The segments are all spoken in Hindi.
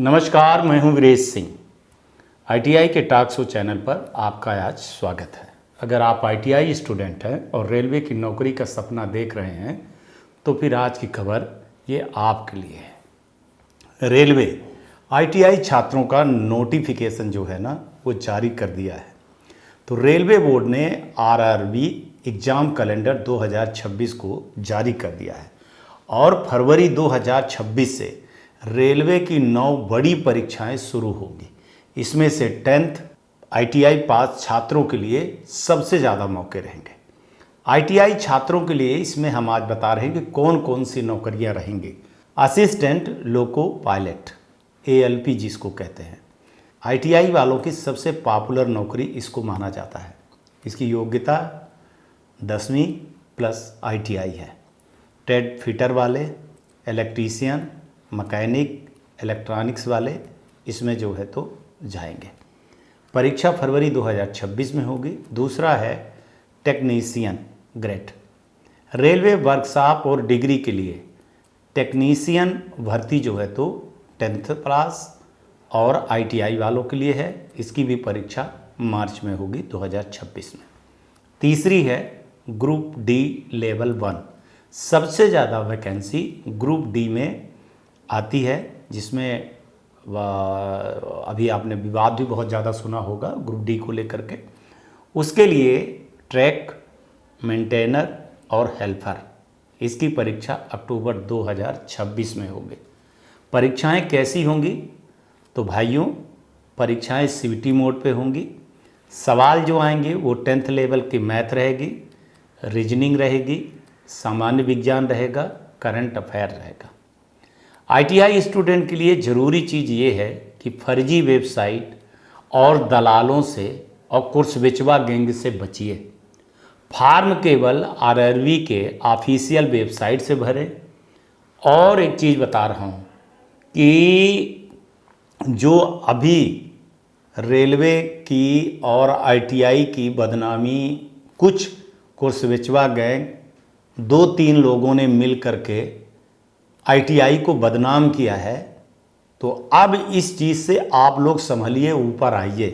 नमस्कार, मैं हूं वीरेश सिंह। आईटीआई के टॉक शो चैनल पर आपका आज स्वागत है। अगर आप आईटीआई स्टूडेंट हैं और रेलवे की नौकरी का सपना देख रहे हैं तो फिर आज की खबर ये आपके लिए है। रेलवे आईटीआई छात्रों का नोटिफिकेशन जो है ना वो जारी कर दिया है। तो रेलवे बोर्ड ने आरआरबी एग्ज़ाम कैलेंडर 2026 को जारी कर दिया है और फरवरी 2026 से रेलवे की 9 बड़ी परीक्षाएं शुरू होगी। इसमें से 10th आईटीआई पास छात्रों के लिए सबसे ज़्यादा मौके रहेंगे। आईटीआई छात्रों के लिए इसमें हम आज बता रहे हैं कि कौन कौन सी नौकरियां रहेंगी। असिस्टेंट लोको पायलट एएलपी जिसको कहते हैं, आईटीआई वालों की सबसे पॉपुलर नौकरी इसको माना जाता है। इसकी योग्यता 10वीं प्लस आईटीआई है। ट्रेड फिटर वाले, इलेक्ट्रीशियन, मैकेनिक, इलेक्ट्रॉनिक्स वाले इसमें जो है तो जाएंगे। परीक्षा फरवरी 2026 में होगी। दूसरा है टेक्नीशियन ग्रेड। रेलवे वर्कशॉप और डिग्री के लिए टेक्नीशियन भर्ती जो है तो 10th क्लास और आईटीआई वालों के लिए है। इसकी भी परीक्षा मार्च में होगी 2026 में। तीसरी है ग्रुप डी लेवल 1। सबसे ज़्यादा वैकेंसी ग्रुप डी में आती है, जिसमें अभी आपने विवाद भी बहुत ज़्यादा सुना होगा ग्रुप डी को लेकर के। उसके लिए ट्रैक मेंटेनर और हेल्पर, इसकी परीक्षा अक्टूबर 2026 में होगी। परीक्षाएं कैसी होंगी तो भाइयों, परीक्षाएं सीबीटी मोड पे होंगी। सवाल जो आएंगे वो 10th लेवल की मैथ रहेगी, रीजनिंग रहेगी, सामान्य विज्ञान रहेगा, करंट अफेयर रहेगा। आईटीआई स्टूडेंट के लिए ज़रूरी चीज़ ये है कि फर्जी वेबसाइट और दलालों से और कोर्स बेचवा गैंग से बचिए। फार्म केवल आरआरबी के ऑफिशियल वेबसाइट से भरें। और एक चीज़ बता रहा हूँ कि जो अभी रेलवे की और आईटीआई की बदनामी कुछ कोर्स बेचवा गैंग 2-3 लोगों ने मिल करके आईटीआई को बदनाम किया है, तो अब इस चीज़ से आप लोग संभलिए, ऊपर आइए।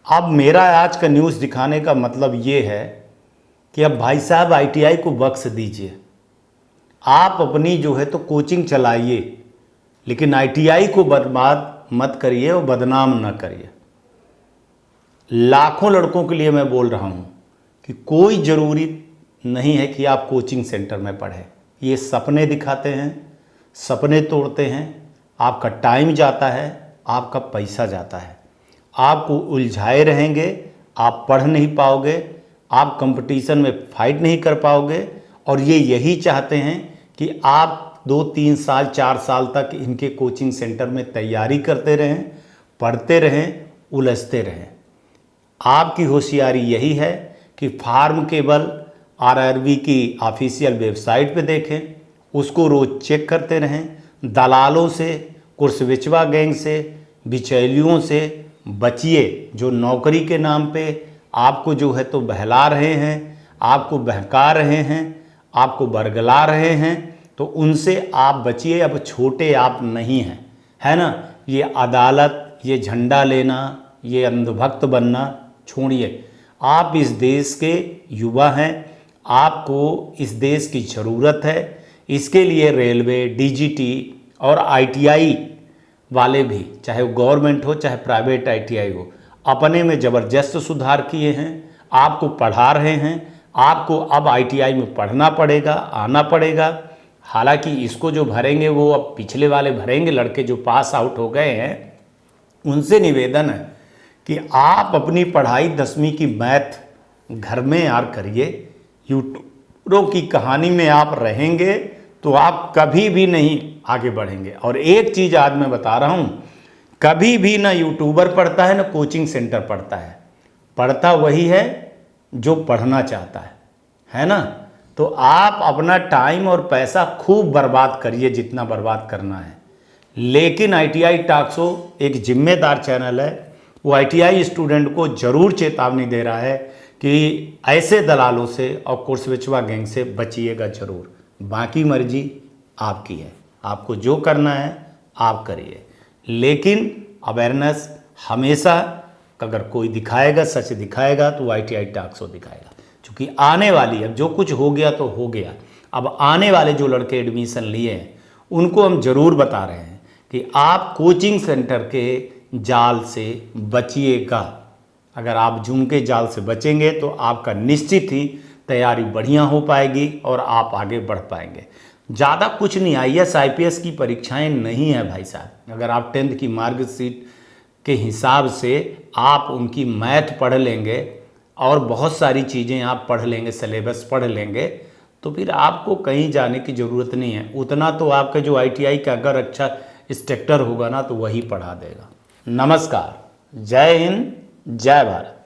अब मेरा आज का न्यूज़ दिखाने का मतलब ये है कि अब भाई साहब आईटीआई को बख्श दीजिए। आप अपनी जो है तो कोचिंग चलाइए, लेकिन आईटीआई को बर्बाद मत करिए और बदनाम न करिए। लाखों लड़कों के लिए मैं बोल रहा हूँ कि कोई ज़रूरी नहीं है कि आप कोचिंग सेंटर में पढ़ें। ये सपने दिखाते हैं, सपने तोड़ते हैं, आपका टाइम जाता है, आपका पैसा जाता है, आपको उलझाए रहेंगे, आप पढ़ नहीं पाओगे, आप कंपटीशन में फाइट नहीं कर पाओगे। और ये यही चाहते हैं कि आप 2-3 साल 4 साल तक इनके कोचिंग सेंटर में तैयारी करते रहें, पढ़ते रहें, उलझते रहें। आपकी होशियारी यही है कि फार्म केवल आरआरबी की ऑफिशियल वेबसाइट पे देखें, उसको रोज़ चेक करते रहें। दलालों से, कोर्स बेचवा गैंग से, बिचौलियों से बचिए, जो नौकरी के नाम पे आपको जो है तो बहला रहे हैं, आपको बहका रहे हैं, आपको बरगला रहे हैं, तो उनसे आप बचिए। अब छोटे आप नहीं हैं, है ना। ये अदालत, ये झंडा लेना, ये अंधभक्त बनना छोड़िए। आप इस देश के युवा हैं, आपको इस देश की ज़रूरत है। इसके लिए रेलवे, डीजीटी और आईटीआई वाले भी, चाहे वो गवर्नमेंट हो चाहे प्राइवेट आईटीआई हो, अपने में ज़बरदस्त सुधार किए हैं, आपको पढ़ा रहे हैं। आपको अब आईटीआई में पढ़ना पड़ेगा, आना पड़ेगा। हालांकि इसको जो भरेंगे वो अब पिछले वाले भरेंगे, लड़के जो पास आउट हो गए हैं। उनसे निवेदन है कि आप अपनी पढ़ाई 10वीं की मैथ घर में यार करिए। यूट्यूबरों की कहानी में आप रहेंगे तो आप कभी भी नहीं आगे बढ़ेंगे। और एक चीज़ आज मैं बता रहा हूँ, कभी भी ना यूट्यूबर पढ़ता है ना कोचिंग सेंटर पढ़ता है। पढ़ता वही है जो पढ़ना चाहता है ना। तो आप अपना टाइम और पैसा खूब बर्बाद करिए, जितना बर्बाद करना है। लेकिन आईटीआई टॉक शो एक जिम्मेदार चैनल है। वो आईटीआई स्टूडेंट को ज़रूर चेतावनी दे रहा है कि ऐसे दलालों से और कोर्स बेचवा गैंग से बचिएगा ज़रूर। बाकी मर्जी आपकी है, आपको जो करना है आप करिए। लेकिन अवेयरनेस हमेशा अगर कोई दिखाएगा, सच दिखाएगा तो ITI टॉक शो दिखाएगा। क्योंकि आने वाली, अब जो कुछ हो गया तो हो गया, अब आने वाले जो लड़के एडमिशन लिए हैं उनको हम ज़रूर बता रहे हैं कि आप कोचिंग सेंटर के जाल से बचिएगा। अगर आप जूम के जाल से बचेंगे तो आपका निश्चित ही तैयारी बढ़िया हो पाएगी और आप आगे बढ़ पाएंगे। ज़्यादा कुछ नहीं, IAS IPS की परीक्षाएं नहीं है भाई साहब। अगर आप 10th की मार्कशीट के हिसाब से आप उनकी मैथ पढ़ लेंगे और बहुत सारी चीज़ें आप पढ़ लेंगे, सिलेबस पढ़ लेंगे, तो फिर आपको कहीं जाने की ज़रूरत नहीं है। उतना तो आपका जो ITI का अगर अच्छा इंस्ट्रक्टर होगा ना तो वही पढ़ा देगा। नमस्कार, जय हिंद, जय भारत।